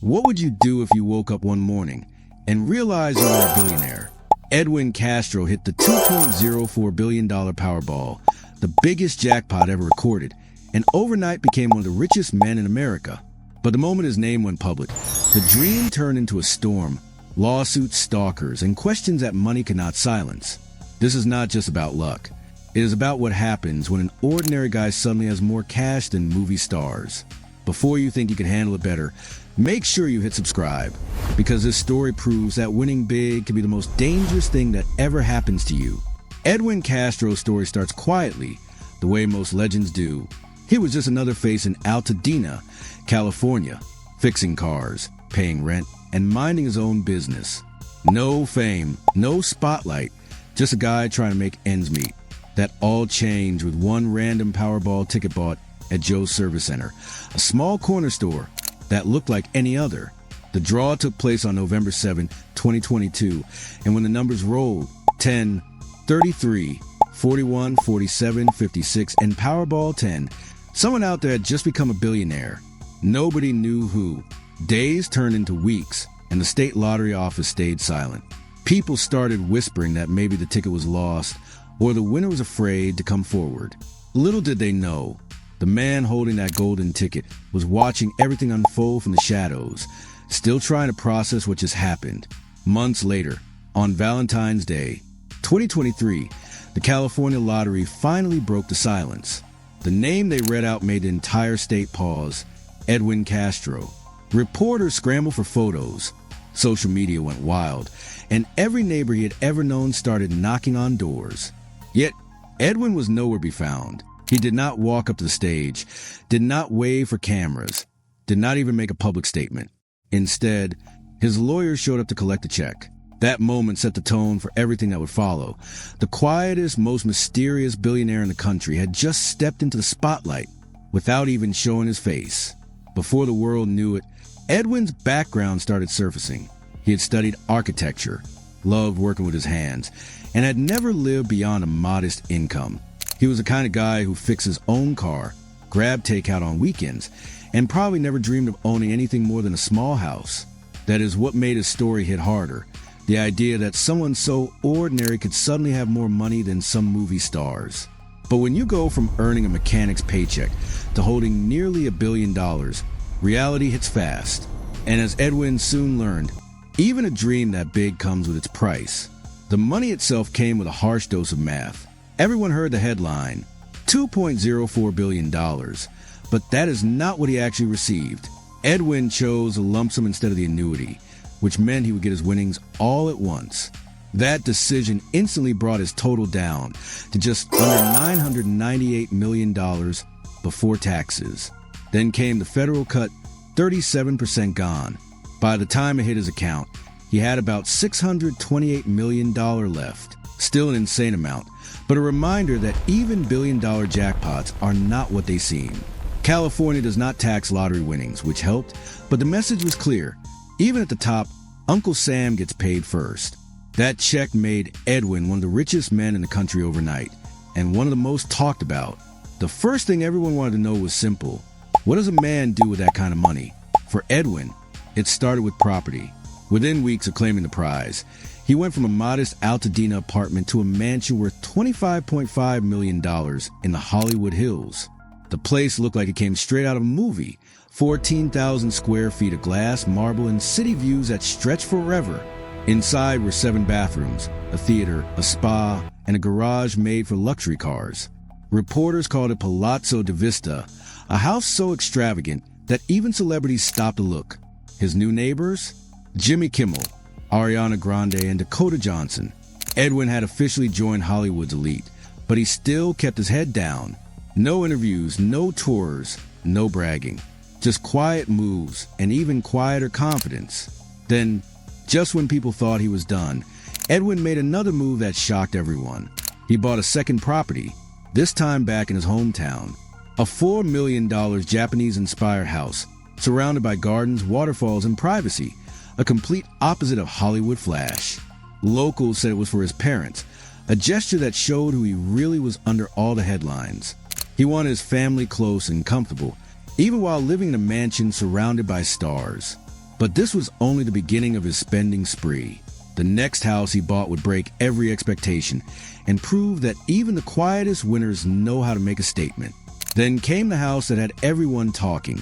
What would you do if you woke up one morning and realized you were a billionaire? Edwin Castro hit the $2.04 billion Powerball, the biggest jackpot ever recorded, and overnight became one of the richest men in America. But the moment his name went public, the dream turned into a storm, lawsuits, stalkers, and questions that money cannot silence. This is not just about luck. It is about what happens when an ordinary guy suddenly has more cash than movie stars. Before you think you can handle it better, make sure you hit subscribe, because this story proves that winning big can be the most dangerous thing that ever happens to you. Edwin Castro's story starts quietly, the way most legends do. He was just another face in Altadena, California, fixing cars, paying rent, and minding his own business. No fame, no spotlight, just a guy trying to make ends meet. That all changed with one random Powerball ticket bought at Joe's Service Center, a small corner store that looked like any other. The draw took place on November 7, 2022, and when the numbers rolled, 10, 33, 41, 47, 56, and Powerball 10, someone out there had just become a billionaire. Nobody knew who. Days turned into weeks, and the state lottery office stayed silent. People started whispering that maybe the ticket was lost, or the winner was afraid to come forward. Little did they know, the man holding that golden ticket was watching everything unfold from the shadows, still trying to process what just happened. Months later, on Valentine's Day, 2023, the California lottery finally broke the silence. The name they read out made the entire state pause: Edwin Castro. Reporters scrambled for photos. Social media went wild, and every neighbor he had ever known started knocking on doors. Yet, Edwin was nowhere to be found. He did not walk up to the stage, did not wave for cameras, did not even make a public statement. Instead, his lawyer showed up to collect the check. That moment set the tone for everything that would follow. The quietest, most mysterious billionaire in the country had just stepped into the spotlight without even showing his face. Before the world knew it, Edwin's background started surfacing. He had studied architecture, loved working with his hands, and had never lived beyond a modest income. He was the kind of guy who fixed his own car, grabbed takeout on weekends, and probably never dreamed of owning anything more than a small house. That is what made his story hit harder. The idea that someone so ordinary could suddenly have more money than some movie stars. But when you go from earning a mechanic's paycheck to holding nearly $1 billion, reality hits fast. And as Edwin soon learned, even a dream that big comes with its price. The money itself came with a harsh dose of math. Everyone heard the headline, $2.04 billion, but that is not what he actually received. Edwin chose a lump sum instead of the annuity, which meant he would get his winnings all at once. That decision instantly brought his total down to just under $998 million before taxes. Then came the federal cut, 37% gone. By the time it hit his account, he had about $628 million left. Still an insane amount, but a reminder that even billion-dollar jackpots are not what they seem. California does not tax lottery winnings, which helped, but the message was clear. Even at the top, Uncle Sam gets paid first. That check made Edwin one of the richest men in the country overnight, and one of the most talked about. The first thing everyone wanted to know was simple. What does a man do with that kind of money? For Edwin, it started with property. Within weeks of claiming the prize, he went from a modest Altadena apartment to a mansion worth $25.5 million in the Hollywood Hills. The place looked like it came straight out of a movie. 14,000 square feet of glass, marble, and city views that stretched forever. Inside were 7 bathrooms, a theater, a spa, and a garage made for luxury cars. Reporters called it Palazzo di Vista, a house so extravagant that even celebrities stopped to look. His new neighbors? Jimmy Kimmel, Ariana Grande, and Dakota Johnson. Edwin had officially joined Hollywood's elite, but he still kept his head down. No interviews, no tours, no bragging. Just quiet moves and even quieter confidence. Then, just when people thought he was done, Edwin made another move that shocked everyone. He bought a second property, this time back in his hometown. A $4 million Japanese-inspired house, surrounded by gardens, waterfalls, and privacy. A complete opposite of Hollywood flash. Locals said it was for his parents, a gesture that showed who he really was under all the headlines. He wanted his family close and comfortable, even while living in a mansion surrounded by stars. But this was only the beginning of his spending spree. The next house he bought would break every expectation and prove that even the quietest winners know how to make a statement. Then came the house that had everyone talking,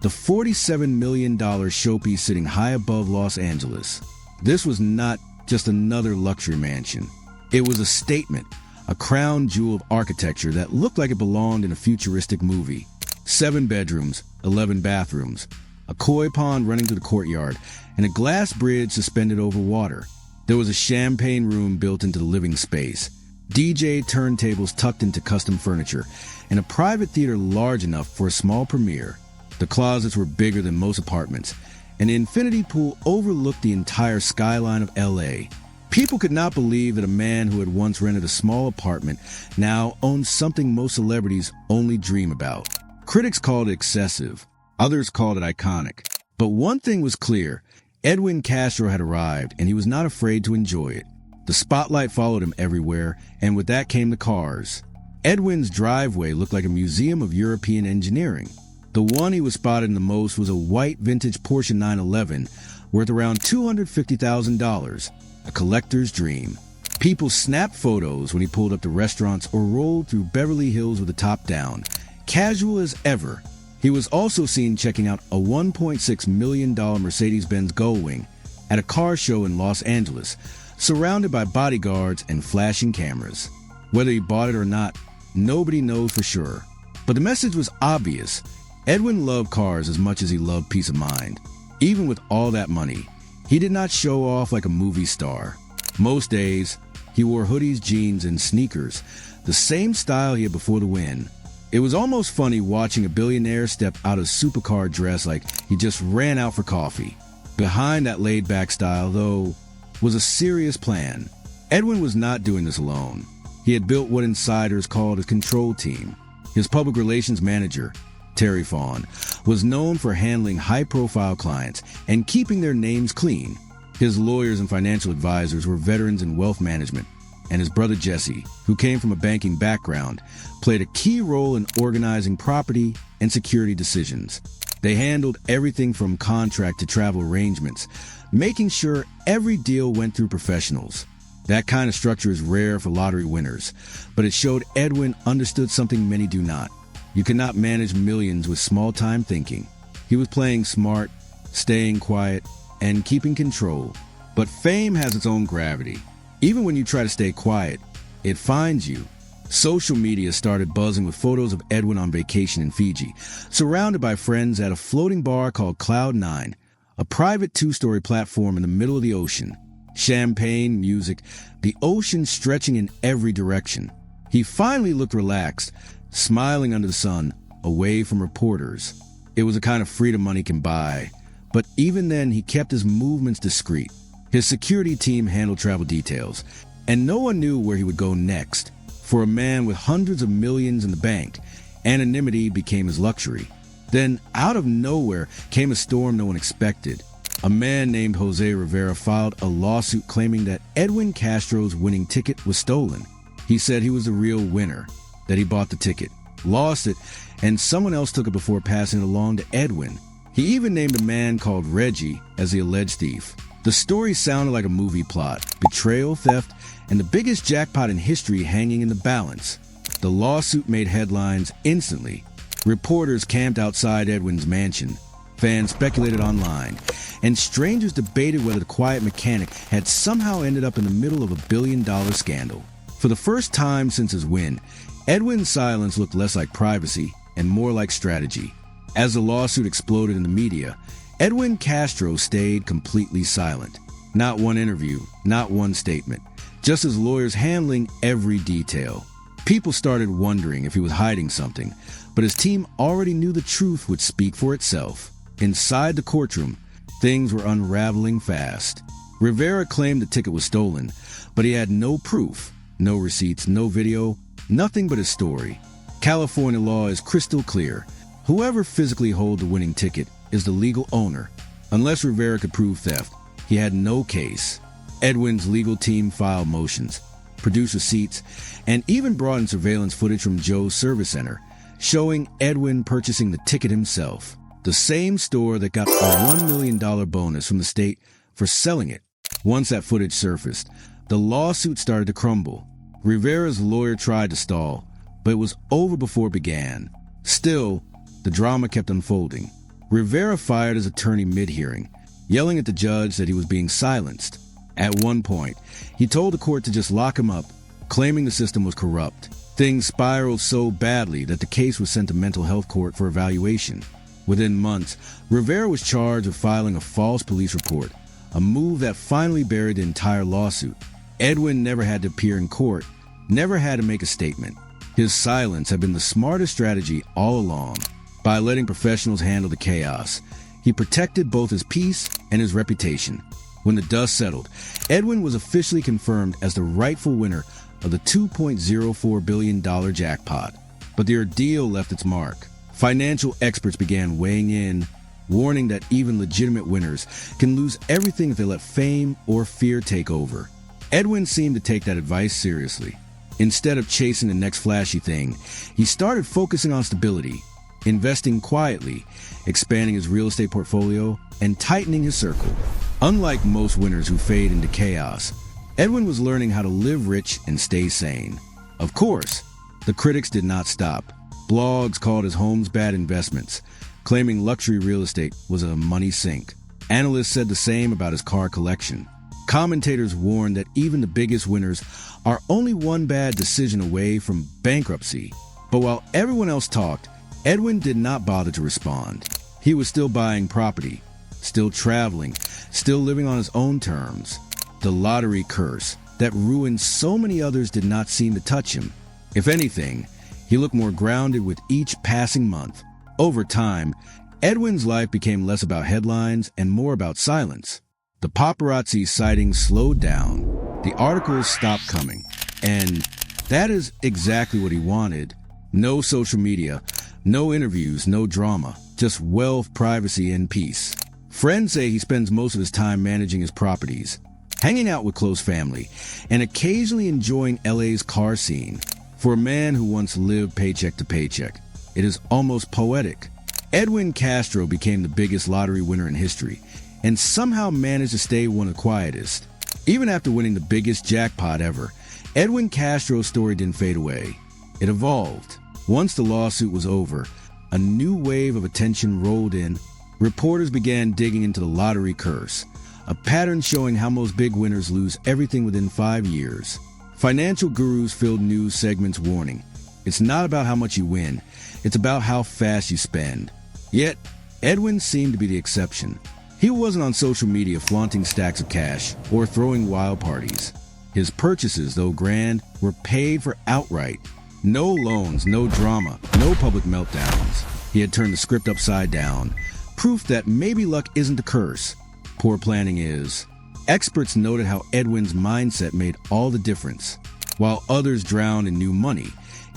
the $47 million showpiece sitting high above Los Angeles. This was not just another luxury mansion. It was a statement, a crown jewel of architecture that looked like it belonged in a futuristic movie. 7 bedrooms, 11 bathrooms, a koi pond running to the courtyard, and a glass bridge suspended over water. There was a champagne room built into the living space, DJ turntables tucked into custom furniture, and a private theater large enough for a small premiere. The closets were bigger than most apartments, and the infinity pool overlooked the entire skyline of LA. People could not believe that a man who had once rented a small apartment now owned something most celebrities only dream about. Critics called it excessive. Others called it iconic. But one thing was clear. Edwin Castro had arrived, and he was not afraid to enjoy it. The spotlight followed him everywhere, and with that came the cars. Edwin's driveway looked like a museum of European engineering. The one he was spotted in the most was a white vintage Porsche 911 worth around $250,000, a collector's dream. People snapped photos when he pulled up to restaurants or rolled through Beverly Hills with the top down, casual as ever. He was also seen checking out a $1.6 million Mercedes-Benz Gullwing at a car show in Los Angeles, surrounded by bodyguards and flashing cameras. Whether he bought it or not, nobody knows for sure. But the message was obvious. Edwin loved cars as much as he loved peace of mind. Even with all that money, he did not show off like a movie star. Most days, he wore hoodies, jeans, and sneakers, the same style he had before the win. It was almost funny watching a billionaire step out of supercar dress like he just ran out for coffee. Behind that laid-back style, though, was a serious plan. Edwin was not doing this alone. He had built what insiders called a control team. His public relations manager, Terry Fawn, was known for handling high-profile clients and keeping their names clean. His lawyers and financial advisors were veterans in wealth management, and his brother Jesse, who came from a banking background, played a key role in organizing property and security decisions. They handled everything from contract to travel arrangements, making sure every deal went through professionals. That kind of structure is rare for lottery winners, but it showed Edwin understood something many do not. You cannot manage millions with small-time thinking. He was playing smart, staying quiet, and keeping control. But fame has its own gravity. Even when you try to stay quiet, it finds you. Social media started buzzing with photos of Edwin on vacation in Fiji, surrounded by friends at a floating bar called Cloud9, a private 2-story platform in the middle of the ocean. Champagne, music, the ocean stretching in every direction. He finally looked relaxed, smiling under the sun, away from reporters. It was a kind of freedom money can buy. But even then, he kept his movements discreet. His security team handled travel details, and no one knew where he would go next. For a man with hundreds of millions in the bank, anonymity became his luxury. Then, out of nowhere, came a storm no one expected. A man named Jose Rivera filed a lawsuit claiming that Edwin Castro's winning ticket was stolen. He said he was the real winner, that he bought the ticket, lost it, and someone else took it before passing it along to Edwin. He even named a man called Reggie as the alleged thief. The story sounded like a movie plot, betrayal, theft, and the biggest jackpot in history hanging in the balance. The lawsuit made headlines instantly. Reporters camped outside Edwin's mansion. Fans speculated online, and strangers debated whether the quiet mechanic had somehow ended up in the middle of a billion-dollar scandal. For the first time since his win, Edwin's silence looked less like privacy and more like strategy. As the lawsuit exploded in the media, Edwin Castro stayed completely silent. Not one interview, not one statement, just his lawyers handling every detail. People started wondering if he was hiding something, but his team already knew the truth would speak for itself. Inside the courtroom, things were unraveling fast. Rivera claimed the ticket was stolen, but he had no proof, no receipts, no video, nothing but his story. California law is crystal clear. Whoever physically holds the winning ticket is the legal owner. Unless Rivera could prove theft, he had no case. Edwin's legal team filed motions, produced receipts, and even brought in surveillance footage from Joe's service center, showing Edwin purchasing the ticket himself. the same store that got a $1 million bonus from the state for selling it. Once that footage surfaced, the lawsuit started to crumble. Rivera's lawyer tried to stall, but it was over before it began. Still, the drama kept unfolding. Rivera fired his attorney mid-hearing, yelling at the judge that he was being silenced. At one point, he told the court to just lock him up, claiming the system was corrupt. Things spiraled so badly that the case was sent to mental health court for evaluation. Within months, Rivera was charged with filing a false police report, a move that finally buried the entire lawsuit. Edwin never had to appear in court, never had to make a statement. His silence had been the smartest strategy all along. By letting professionals handle the chaos, he protected both his peace and his reputation. When the dust settled, Edwin was officially confirmed as the rightful winner of the $2.04 billion jackpot. But the ordeal left its mark. Financial experts began weighing in, warning that even legitimate winners can lose everything if they let fame or fear take over. Edwin seemed to take that advice seriously. Instead of chasing the next flashy thing, he started focusing on stability, investing quietly, expanding his real estate portfolio, and tightening his circle. Unlike most winners who fade into chaos, Edwin was learning how to live rich and stay sane. Of course, the critics did not stop. Blogs called his homes bad investments, claiming luxury real estate was a money sink. Analysts said the same about his car collection. Commentators warned that even the biggest winners are only one bad decision away from bankruptcy. But while everyone else talked, Edwin did not bother to respond. He was still buying property, still traveling, still living on his own terms. The lottery curse that ruined so many others did not seem to touch him. If anything, he looked more grounded with each passing month. Over time, Edwin's life became less about headlines and more about silence. The paparazzi sightings slowed down, the articles stopped coming, and that is exactly what he wanted. No social media, no interviews, no drama, just wealth, privacy, and peace. Friends say he spends most of his time managing his properties, hanging out with close family, and occasionally enjoying LA's car scene. For a man who once lived paycheck to paycheck, it is almost poetic. Edwin Castro became the biggest lottery winner in history, and somehow managed to stay one of the quietest. Even after winning the biggest jackpot ever, Edwin Castro's story didn't fade away. It evolved. Once the lawsuit was over, a new wave of attention rolled in. Reporters began digging into the lottery curse, a pattern showing how most big winners lose everything within 5 years. Financial gurus filled news segments warning, it's not about how much you win, it's about how fast you spend. Yet, Edwin seemed to be the exception. He wasn't on social media flaunting stacks of cash or throwing wild parties. His purchases, though grand, were paid for outright. No loans, no drama, no public meltdowns. He had turned the script upside down, proof that maybe luck isn't a curse. Poor planning is. Experts noted how Edwin's mindset made all the difference. While others drowned in new money,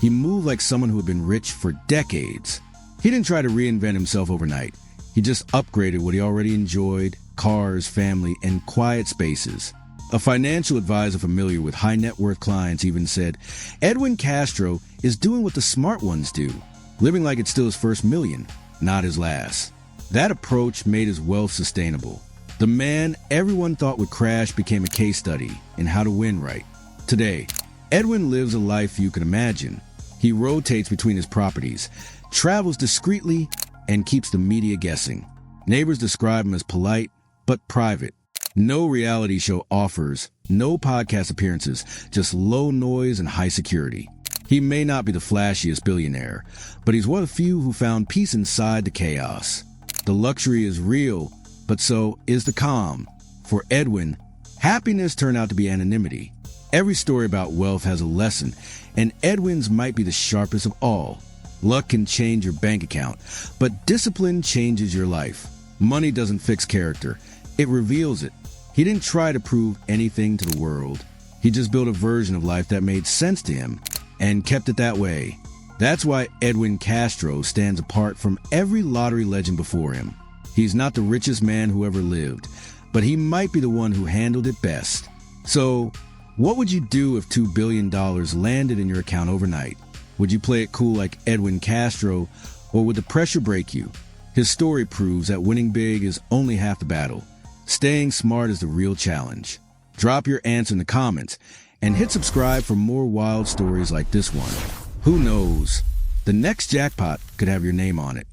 he moved like someone who had been rich for decades. He didn't try to reinvent himself overnight. He just upgraded what he already enjoyed: cars, family, and quiet spaces. A financial advisor familiar with high net worth clients even said, Edwin Castro is doing what the smart ones do, living like it's still his first million, not his last. That approach made his wealth sustainable. The man everyone thought would crash became a case study in how to win right. Today, Edwin lives a life few can imagine. He rotates between his properties, travels discreetly, and keeps the media guessing. Neighbors describe him as polite, but private. No reality show offers, no podcast appearances, just low noise and high security. He may not be the flashiest billionaire, but he's one of the few who found peace inside the chaos. The luxury is real, but so is the calm. For Edwin, happiness turned out to be anonymity. Every story about wealth has a lesson, and Edwin's might be the sharpest of all. Luck can change your bank account, but discipline changes your life. Money doesn't fix character, it reveals it. He didn't try to prove anything to the world. He just built a version of life that made sense to him, and kept it that way. That's why Edwin Castro stands apart from every lottery legend before him. He's not the richest man who ever lived, but he might be the one who handled it best. So, what would you do if $2 billion landed in your account overnight? Would you play it cool like Edwin Castro, or would the pressure break you? His story proves that winning big is only half the battle. Staying smart is the real challenge. Drop your answer in the comments and hit subscribe for more wild stories like this one. Who knows? The next jackpot could have your name on it.